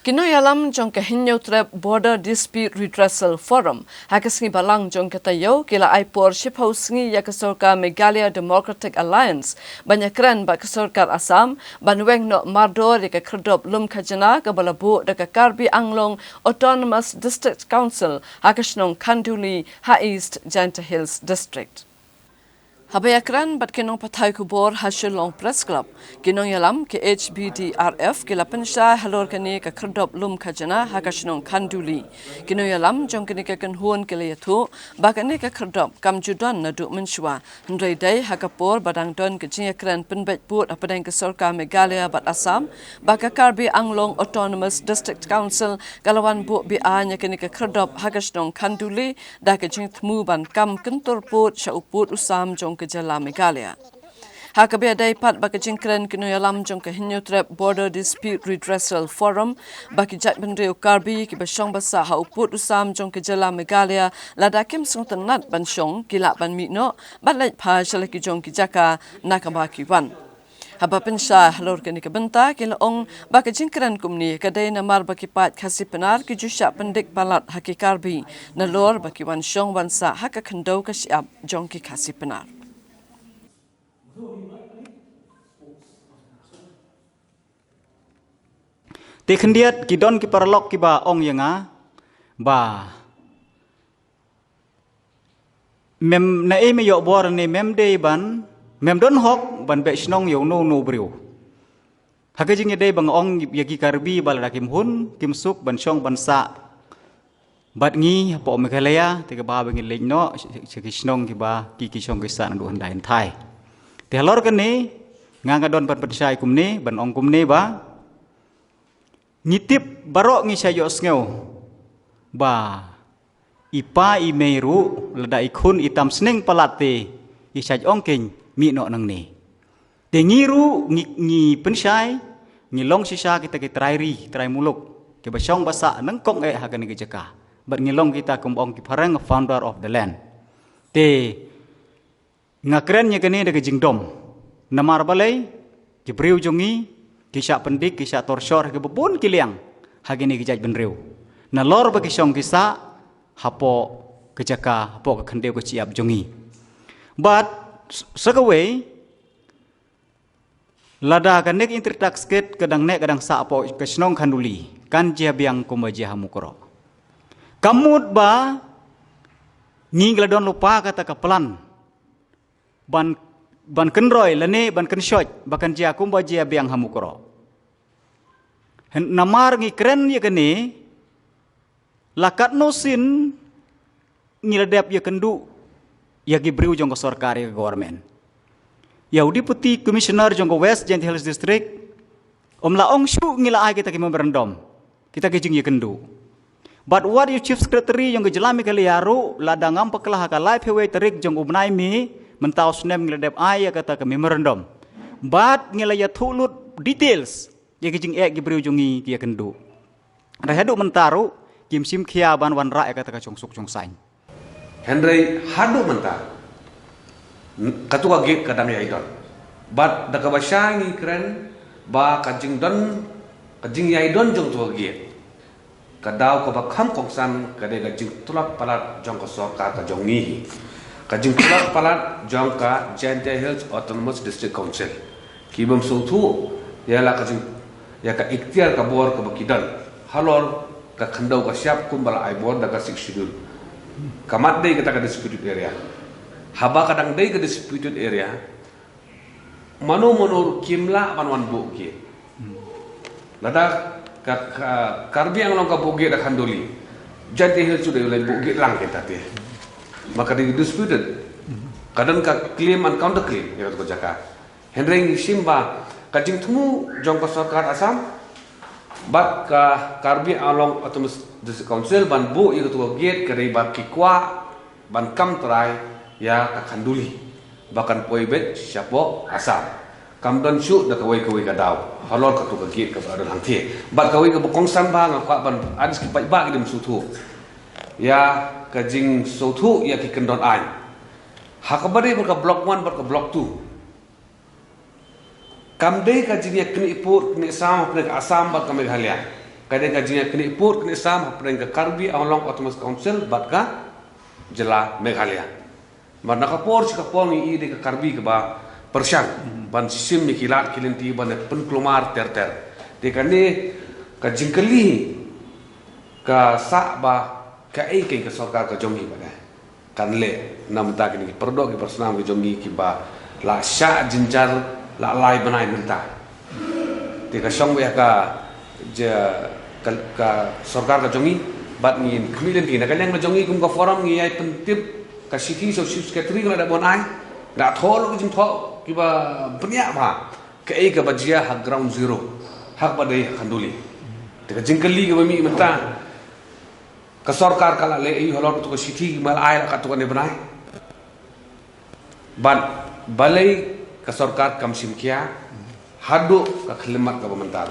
Kinoy alam jong kahinyo trap Border Dispute Redressal Forum hakasngi balang jong katayo kila aipor ship house ngi ya kasorka Meghalaya Democratic Alliance banyakran ba kasorkar Assam banweng no mardor ya kredop lum khajana ka balabu da Karbi Anglong Autonomous District Council hakasnong Kanduli Ha East Janta Hills District. Habayakran bat kinong patay kubor Hasilong Press Club. Kinong yalam ke HBDRF kila pensya halor kani ka kredop lum khajana hakasnong Kanduli. Kinong yalam jong kani ka kanhuan kila yatu bakani ka kredop kamjudan na du menshwa. Ndray day hakapor badang don ke jinyakran penbet put apadang ke sorka Meghalaya bat Assam baka Karbi Anglong Autonomous District Council kalawan bu bi anya kani ka kredop hakasnong Kanduli da ke jingtmu ban kam kentur put sya uput usam jong kejala Meghalaya. Hakabe adai pat baka jingkren kinoyalam jong kahinyo trap Border Dispute Redressal Forum baki jat bendreo Karbi ki basong basa ha uput usam jong kejala Meghalaya ladakim sung tenat bansong kila ban mikno batlait pa shalaki jong ki jaka nakabaki wan. Haba pensya halor kani kebenta kila ong baka jingkren kumni kadai namar baki pat kasi penar ki jusya pendik palat haki Karbi nalor baki wan syong wansa haka kendau kasyap jong ki kasi penar. Tekhendiat kidon ki parlok ki ba ong yanga ba mem na me yo bor ne mem de ban mem don hok ban be snong yo no brio hakajing de bang ong yagi Karbi bal rakim hun kim suk ban shong ban sa bat ngi po Meghalaya te ka ba bang leng no ki snong ki ba ki shong ki sa na du handai thai te halor kan ni nganga don ban pensai kum ni ban ong kum ni ba ngitip barok ngi sayo sngew ba ipa imeru lada ikun itam sneng palate isaj ongking mi no nang ni te ngiru ngi pensai ngi long sisa kita ki trai muluk ke basong basa nang kong hagan ni jaka bat ngi long kita kumbong ki parang founder of the land te ngakren nya kene de jingdom namar balai ki briu jongi kisah pendik, kisah torsyor, kebun kiliang, hagini kijaj benriu. Na lor bagi syong kisah, hapo kejaka, hapo kekendeu keciap jongi. But segawai, lada kanek intertaksket kadang nek kadang sa apo kesnong Kanduli, kan jia biang kumajia hamukoro. Kamut ba ngingladon lupa kata kapelan, ban kenroy lene ban kensyoj bakan jia kumba jia biang hamukoro namar ngi kren ye kene lakat nosin ngiladap ye kendu ya gibriu jong sorkar ye government ya deputy commissioner jong West Janta Hills District la ong shu ngila ai kita ki memberendom kita ki jing ye kendu but what you chief secretary jong jelami kali yaru ladangam peklah ka live hewe terik jong ubnai mi mentau snem ngeledep ayah kata ke memorandum bat ngelaya thulut details ye kijing gibriu jungi kia kendu rahadu mentaru kim sim khia ban wan ra kata ka chongsuk chongsain Henry hadu mentar katuka gate kadang ya idon bat da ka basyangi kren ba kajing don kajing ya idon jong tu gate kadau ko bakam kongsan kade kajing tulak palat jong ko sorka ka jongi kajing tulak palat jongka Janta Hills Autonomous District Council kibam sutu ialah kajing ya ka ikhtiar ka bor ka bakidan halor ka khandau ka siap kumbala ai bor da ka sik schedule kamat dei ka disputed area haba kadang dei ka disputed area manu kimla manwan bu ki lada ka Karbi Anglong ka bugi da Kanduli Janta Hills sudah ulai bugi lang kita te maka di disputed kadang ka claim and counter claim ya ko jaka henry simba kajing temu jong ka sarkar Assam bat ka Karbi Anglong Autonomous District Council ban bu ya ko gate kare ba kikwa ban kam try ya ka Kanduli bahkan poibet siapo Assam kam don shu da kawai ka daw halor ka tu ka gate ka ba hang the bat kawai ka bokong san ba nga ban adis ki ba ki sutu ya kajing sotu ya ki kendon ai hakabari berka block 1 berka block 2 kamdei kajing ya kini ipur kini Assam berka Assam berka Meghalaya kadang kajian kini put kini sam apren ke Karbi Anglong Autonomous Council bat ka jela Meghalaya mana kapor si kapor ni ide ke Karbi ke ba persian ban sistem ni kilat kilinti ban penkelomar ter de kani ka jingkeli ka sa ba ka ai ke sarkar ka jomi ba kan le nam ta kini perdo ki personam ke jomi ki ba la sya jinjar la lai banai menta de ka song ya ka je ka sarkar ka jomi bat ngin kemilen ti na kanyang na jomi kum ka forum ngi ai pentip ka city so secretary la da bonai da thol ko jing tho ki ba penya ba ka ai ka bajia hak ground zero hak badai khanduli de ka jingkeli ka mi menta ka sarkar kala le ai holor to ka city mal ai ka to ne banai ban balai ka sarkar kam simkia hadu ka khlemat ka pementar